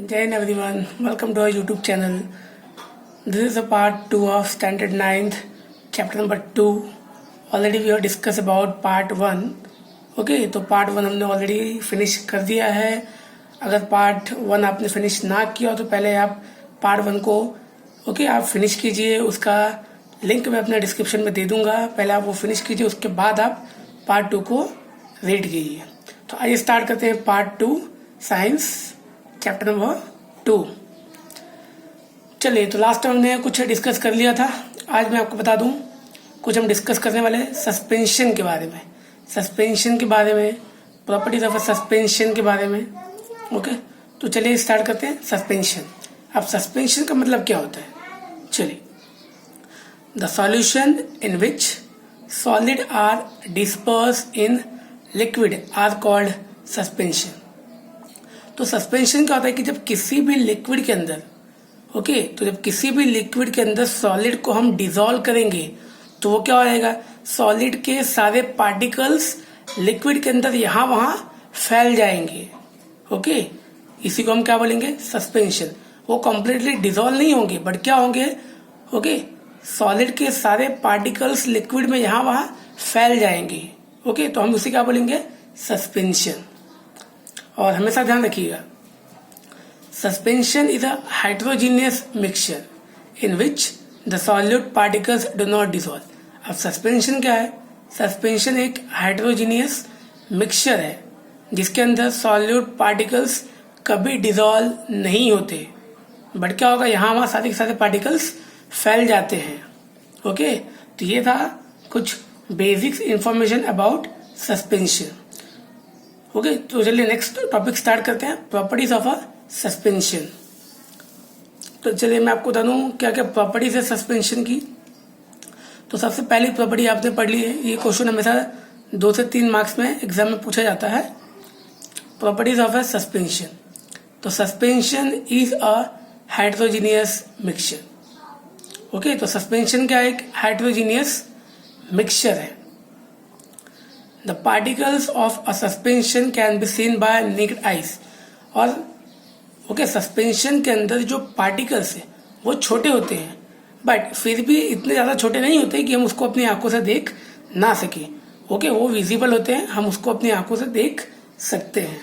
Jai Hind everyone, welcome to our YouTube channel. This is a part 2 of standard 9th, chapter number 2. Already we have discussed about part 1. Okay तो part 1 हमने already finish कर दिया है. अगर part 1 आपने finish ना किया तो पहले आप पार्ट 1 को आप फिनिश कीजिए. उसका लिंक मैं अपने डिस्क्रिप्शन में दे दूंगा. पहले आप वो फिनिश कीजिए, उसके बाद आप पार्ट 2 को रीड कीजिए. तो आइए स्टार्ट करते हैं पार्ट 2 साइंस चैप्टर नंबर 2. चलिए, तो लास्ट टाइम हमने कुछ डिस्कस कर लिया था. आज मैं आपको बता दूं कुछ हम डिस्कस करने वाले सस्पेंशन के बारे में. सस्पेंशन के बारे में, प्रॉपर्टीज ऑफ सस्पेंशन के बारे में. ओके, तो चलिए स्टार्ट करते हैं. सस्पेंशन. अब सस्पेंशन का मतलब क्या होता है? चलिए, the solution in which solid are disperse in liquid are called suspension. तो सस्पेंशन क्या होता है कि जब किसी भी लिक्विड के अंदर तो जब किसी भी लिक्विड के अंदर सॉलिड को हम डिसॉल्व करेंगे तो वो क्या हो जाएगा, सॉलिड के सारे पार्टिकल्स लिक्विड के अंदर यहां वहां फैल जाएंगे. ओके, इसी को हम क्या बोलेंगे, सस्पेंशन. वो कंप्लीटली डिसॉल्व नहीं होंगे बट क्या होंगे, सॉलिड के सारे पार्टिकल्स लिक्विड में यहां वहां फैल जाएंगे. ओके, तो हम उसी क्या बोलेंगे, सस्पेंशन. और हमेशा ध्यान रखिएगा, suspension is a heterogeneous mixture in which the solute particles do not dissolve. अब सस्पेंशन क्या है? सस्पेंशन एक हाइड्रोजीनियस मिक्सचर है जिसके अंदर सॉल्यूट पार्टिकल्स कभी डिसॉल्व नहीं होते बट क्या होगा, यहां वहां सारे के सारे पार्टिकल्स फैल जाते हैं. ओके, तो ये था कुछ basics information about suspension. Okay, तो चलिए नेक्स्ट टॉपिक स्टार्ट करते हैं, प्रॉपर्टीज ऑफ अ सस्पेंशन. तो चलिए मैं आपको बता दूं क्या क्या प्रॉपर्टीज है सस्पेंशन की. तो सबसे पहली प्रॉपर्टी आपने पढ़ ली है. ये क्वेश्चन हमेशा 2 से 3 मार्क्स में एग्जाम में पूछा जाता है. Properties of a suspension. तो suspension is a heterogeneous mixture. Okay, तो सस्पेंशन क्या है, एक हाइड्रोजीनियस मिक्सचर है. The particles of a suspension can be seen by naked eyes. और सस्पेंशन के अंदर जो पार्टिकल्स है वो छोटे होते हैं बट फिर भी इतने ज्यादा छोटे नहीं होते कि हम उसको अपनी आंखों से देख ना सके. वो विजिबल होते हैं, हम उसको अपनी आंखों से देख सकते हैं.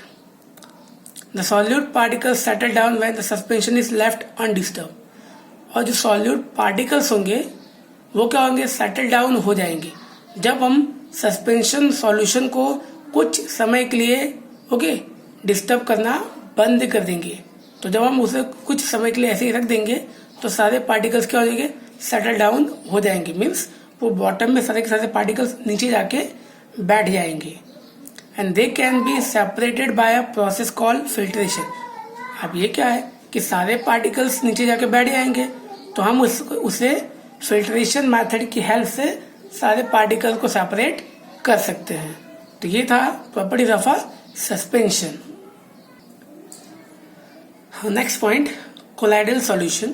The solute particles settle down when the suspension is left undisturb. और जो सॉल्यूट पार्टिकल्स होंगे वो क्या होंगे, सेटल डाउन हो जाएंगे जब हम सस्पेंशन सॉल्यूशन को कुछ समय के लिए डिस्टर्ब करना बंद कर देंगे. तो जब हम उसे कुछ समय के लिए ऐसे ही रख देंगे तो सारे पार्टिकल्स क्या हो जाएंगे, सेटल डाउन हो जाएंगे. मीन्स वो बॉटम में सारे के सारे पार्टिकल्स नीचे जाके बैठ जाएंगे. And they can be separated by a process called filtration. अब ये क्या है कि सारे पार्टिकल्स नीचे जाके बैठ जाएंगे तो हम उसे फिल्ट्रेशन मेथड की हेल्प से सारे पार्टिकल को सेपरेट कर सकते हैं. तो ये था properties of a suspension. Next point, colloidal solution.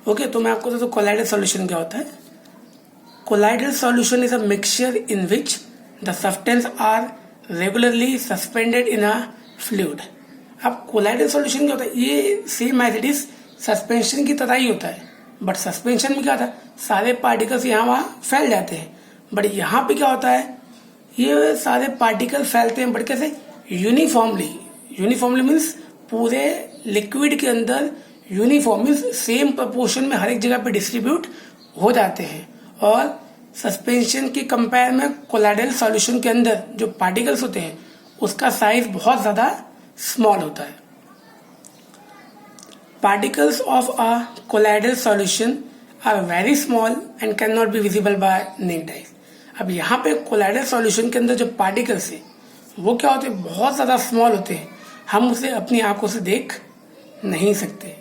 Okay, तो मैं आपको बता दूं कोलाइडल सॉल्यूशन क्या होता है. Colloidal solution is a mixture in which the substance are regularly suspended in a fluid. अब कोलाइडल सॉल्यूशन क्या होता है, ये सेम मेथड इज सस्पेंशन की तरह ही होता है बट सस्पेंशन में क्या था, सारे पार्टिकल्स यहाँ वहां फैल जाते हैं बट यहाँ पे क्या होता है, ये सारे पार्टिकल फैलते हैं बट कैसे, यूनिफॉर्मली मीन्स पूरे लिक्विड के अंदर यूनिफॉर्म मीन्स सेम प्रोपोर्शन में हर एक जगह पे डिस्ट्रीब्यूट हो जाते हैं. और सस्पेंशन की कंपेयर में कोलाइडल सॉल्यूशन के अंदर जो पार्टिकल्स होते हैं उसका साइज बहुत ज्यादा स्मॉल होता है. Particles of a colloidal solution are very small and can not be visible by naked eyes. अब यहाँ पे कोलाइडल सॉल्यूशन के अंदर जो पार्टिकल्स है वो क्या होते हैं, बहुत ज्यादा स्मॉल होते हैं, हम उसे अपनी आंखों से देख नहीं सकते.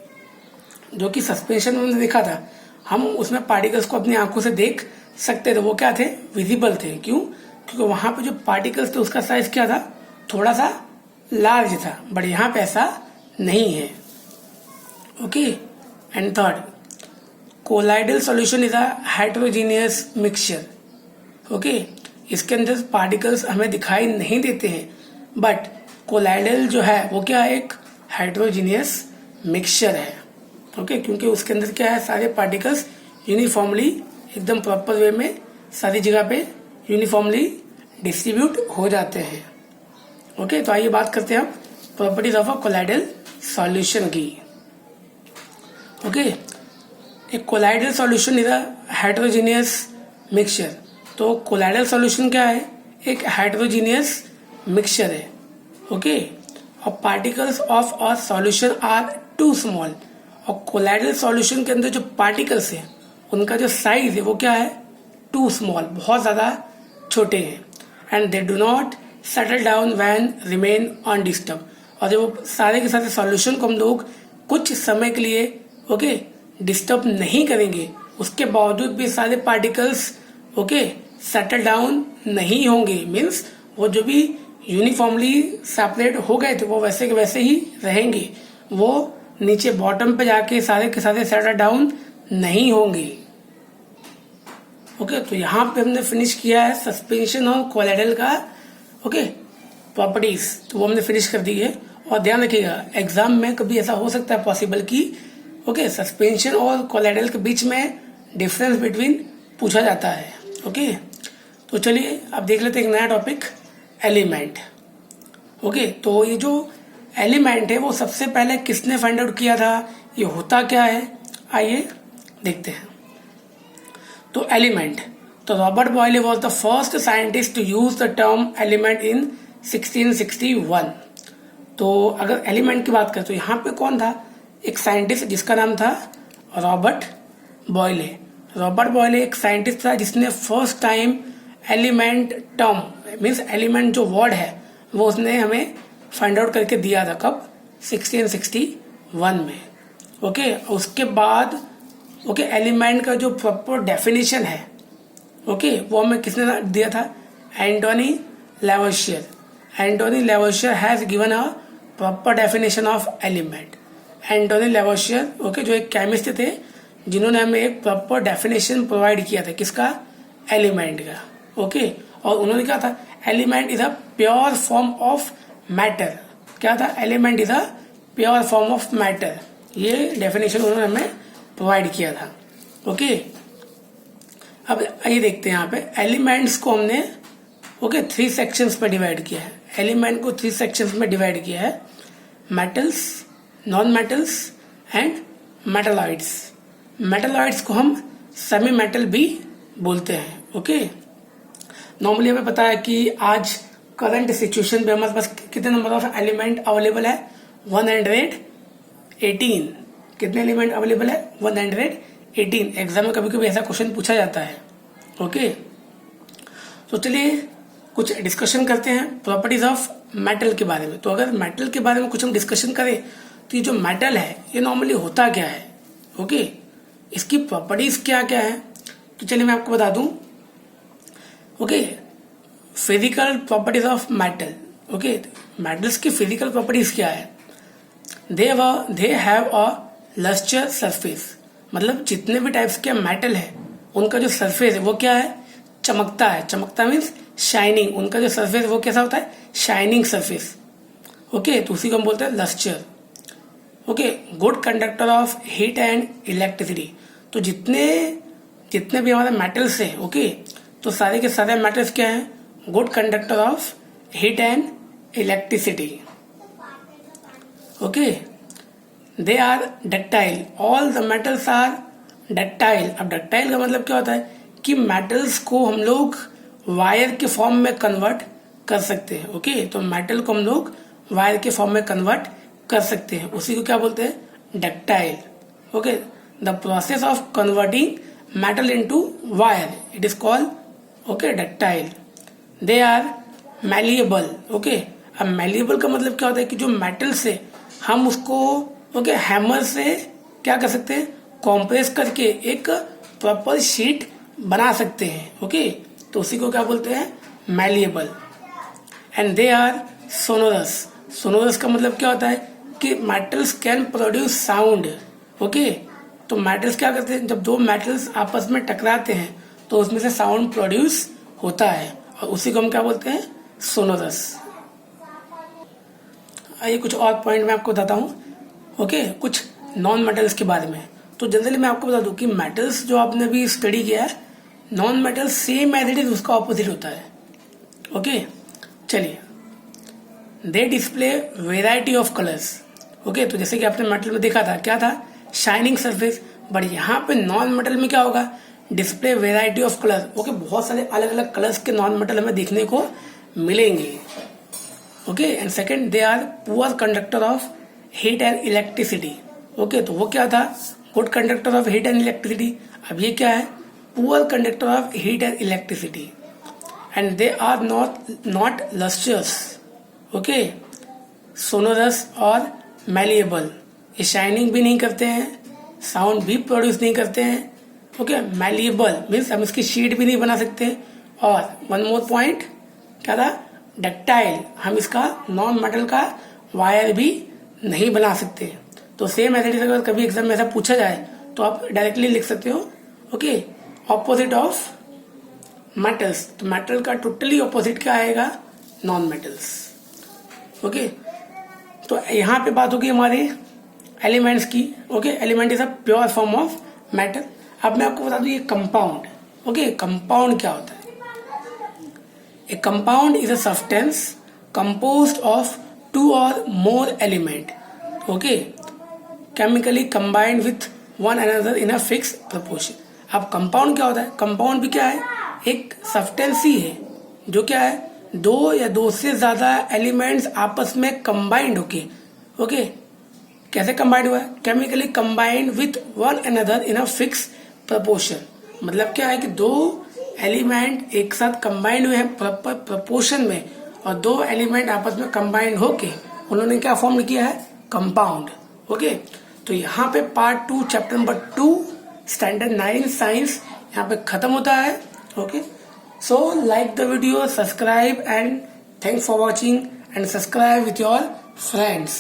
जो कि सस्पेंशन में हमने देखा था, हम उसमें पार्टिकल्स को अपनी आंखों से देख सकते थे, वो क्या थे, विजिबल थे. क्यों? क्योंकि वहां पे जो पार्टिकल्स थे उसका साइज क्या था, थोड़ा सा लार्ज था बट यहाँ पे ऐसा नहीं है. Okay, and third, colloidal solution is a heterogeneous mixture. Okay, इसके अंदर पार्टिकल्स हमें दिखाई नहीं देते हैं बट कोलाइडल जो है वो क्या है, एक हाइड्रोजीनियस मिक्सचर है। ओके, क्योंकि उसके अंदर क्या है, सारे पार्टिकल्स यूनिफॉर्मली एकदम प्रॉपर वे में सारी जगह पे यूनिफॉर्मली डिस्ट्रीब्यूट हो जाते हैं। ओके, तो आइए बात करते हैं अब properties of a colloidal solution की। ओके, एक colloidal solution is a heterogeneous mixture. तो कोलाइडल सॉल्यूशन क्या है, एक हेटेरोजेनियस मिक्सचर है। ओके, और particles of a solution are too small. और कोलाइडल सॉल्यूशन के अंदर जो पार्टिकल्स हैं उनका जो साइज है वो क्या है, टू स्मॉल, बहुत ज़्यादा छोटे हैं। And they do not settle down when remain undisturb. और जो सारे के सारे सॉल्यूशन को हम लोग कुछ समय के लिए ओके डिस्टर्ब नहीं करेंगे, उसके बावजूद भी सारे पार्टिकल्स ओके सेटल डाउन नहीं होंगे। मीन्स वो जो भी यूनिफॉर्मली सेपरेट हो गए थे वो वैसे के वैसे ही रहेंगे, वो नीचे बॉटम पे जाके सारे के सारे सेटल डाउन नहीं होंगे। ओके, तो यहाँ पे हमने फिनिश किया है सस्पेंशन ऑफ कोलाइडल का ओके प्रॉपर्टीज, तो वो हमने फिनिश कर दी है। और ध्यान रखिएगा एग्जाम में कभी ऐसा हो सकता है पॉसिबल कि ओके सस्पेंशन और कोलाइडल के बीच में डिफरेंस बिटवीन पूछा जाता है। ओके, तो चलिए अब देख लेते हैं एक नया टॉपिक, एलिमेंट। ओके, तो ये जो एलिमेंट है वो सबसे पहले किसने फाइंड आउट किया था, ये होता क्या है, आइए देखते हैं। तो एलिमेंट, तो Robert Boyle was the first scientist to use the term element in 1661। तो अगर एलिमेंट की बात करें तो यहाँ पे कौन था, एक साइंटिस्ट जिसका नाम था रॉबर्ट बॉयले। रॉबर्ट बॉयले एक साइंटिस्ट था जिसने first time element term means element जो वर्ड है वो उसने हमें फाइंड आउट करके दिया था, कब, 1661 में। ओके, उसके बाद ओके एलिमेंट का जो प्रॉपर डेफिनेशन है ओके वो हमें किसने दिया था, Antoine Lavoisier. Antoine Lavoisier has given a proper definition of element. Antoine Lavoisier okay जो एक केमिस्ट थे जिन्होंने हमें एक प्रॉपर डेफिनेशन प्रोवाइड किया था, किसका, एलिमेंट का। ओके, और उन्होंने कहा था element is a pure form of matter. क्या था, element is a pure form of matter, ये डेफिनेशन उन्होंने हमें प्रोवाइड किया था। ओके, अब आइए देखते हैं यहाँ पे एलिमेंट्स को हमने ओके 3 सेक्शंस में डिवाइड किया है। एलिमेंट को 3 सेक्शंस में डिवाइड किया है, metals, non metals and metalloids. Metalloids को हम सेमी मेटल भी बोलते हैं। ओके, नॉर्मली हमें पता है कि आज करंट सिचुएशन पे हमारे पास कितने नंबर ऑफ एलिमेंट अवेलेबल है, 118। कितने एलिमेंट अवेलेबल है, 118। एग्जाम में कभी कभी ऐसा क्वेश्चन पूछा जाता है। ओके, तो चलिए कुछ डिस्कशन करते हैं प्रॉपर्टीज ऑफ मेटल के बारे में। तो अगर मेटल के बारे में कुछ हम डिस्कशन करें तो ये जो मेटल है ये नॉर्मली होता क्या है, ओके इसकी प्रॉपर्टीज क्या क्या है, तो चलिए मैं आपको बता दूं। Okay, physical properties of metal. Okay, metals की फिजिकल प्रॉपर्टीज क्या है, they have a lustre surface. मतलब जितने भी टाइप्स के मेटल है उनका जो सरफेस है वो क्या है, चमकता है। चमकता मीन्स शाइनिंग, उनका जो सरफेस वो कैसा होता है, शाइनिंग सरफेस। ओके, तो उसी को हम बोलते हैं lustre. Okay, good conductor of heat and electricity. तो जितने भी हमारे मेटल्स हैं ओके तो सारे के सारे मेटल्स क्या हैं, good conductor of heat and electricity. Okay, they are ductile, all the metals are ductile. अब डक्टाइल का मतलब क्या होता है कि मेटल्स को हम लोग वायर के फॉर्म में कन्वर्ट कर सकते हैं। ओके, तो मेटल को हम लोग वायर के फॉर्म में कन्वर्ट कर सकते हैं, उसी को क्या बोलते हैं, ductile. Okay, the process of converting metal into wire it is called okay ductile. They are malleable. Okay, अब मैलिएबल का मतलब क्या होता है कि जो मेटल से हम उसको ओके हैमर से क्या कर सकते हैं, कॉम्प्रेस करके एक प्रॉपर शीट बना सकते हैं। ओके, तो उसी को क्या बोलते हैं, malleable. And they are sonorous. Sonorous का मतलब क्या होता है कि metals can produce sound. Okay, तो मेटल्स क्या करते हैं, जब दो मेटल्स आपस में टकराते हैं तो उसमें से साउंड प्रोड्यूस होता है और उसी को हम क्या बोलते हैं, सोनोरस। आइए कुछ और पॉइंट मैं आपको बताता हूँ। ओके, कुछ नॉन मेटल्स के बारे में। तो जनरली मैं आपको बता दूं कि मेटल्स जो आपने अभी स्टडी किया है, non metal same as it is उसका ऑपोजिट होता है। ओके, चलिए, they display variety of colours. Okay, तो जैसे कि आपने मेटल में देखा था, क्या था, शाइनिंग सरफेस, बट यहाँ पे नॉन मेटल में क्या होगा, display variety of colour. Okay, बहुत सारे अलग अलग कलर्स के नॉन मेटल हमें देखने को मिलेंगे। Okay, and second, they are poor conductor of heat and electricity. Okay, तो वो क्या था, good conductor of heat and electricity. अब ये क्या है, poor conductor of heat and electricity. And they are not lustrous, okay, sonorous और malleable. ये शाइनिंग भी नहीं करते हैं, साउंड भी प्रोड्यूस नहीं करते हैं। ओके, मैलिएबल मीन्स हम इसकी शीट भी नहीं बना सकते। और वन मोर पॉइंट क्या था, डक्टाइल, हम इसका नॉन मेटल का वायर भी नहीं बना सकते। तो सेम एज इट इज अगर कभी एग्जाम में ऐसा पूछा जाए तो आप डायरेक्टली लिख सकते हो, ओके, ऑपोजिट ऑफ मेटल्स। तो मेटल का टोटली ऑपोजिट क्या आएगा, नॉन मेटल्स। ओके, तो यहाँ पे बात होगी हमारे एलिमेंट्स की। Okay, element is a pure form of metal. अब मैं आपको बता दूं ये कंपाउंड। ओके, कंपाउंड क्या होता है, ए compound is a substance composed of 2 or more element, okay, chemically combined with one another in a fix proportion. अब कंपाउंड क्या होता है, कंपाउंड भी क्या है, एक सब्सटेंस ही है जो क्या है, 2 या 2 से ज्यादा एलिमेंट्स आपस में कंबाइंड होके, ओके, कैसे कंबाइंड हुआ है, chemically combined with one another in a fix proportion. मतलब क्या है कि 2 एलिमेंट एक साथ कंबाइंड हुए हैं प्रॉपर प्रपोर्शन में, और 2 एलिमेंट आपस में कंबाइंड होके उन्होंने क्या फॉर्म किया है, कंपाउंड। ओके, तो यहाँ पे part 2 chapter number 2 standard 9 science यहाँ पे खत्म होता है। Okay, so like the video, subscribe, and thanks for watching, and subscribe with your friends.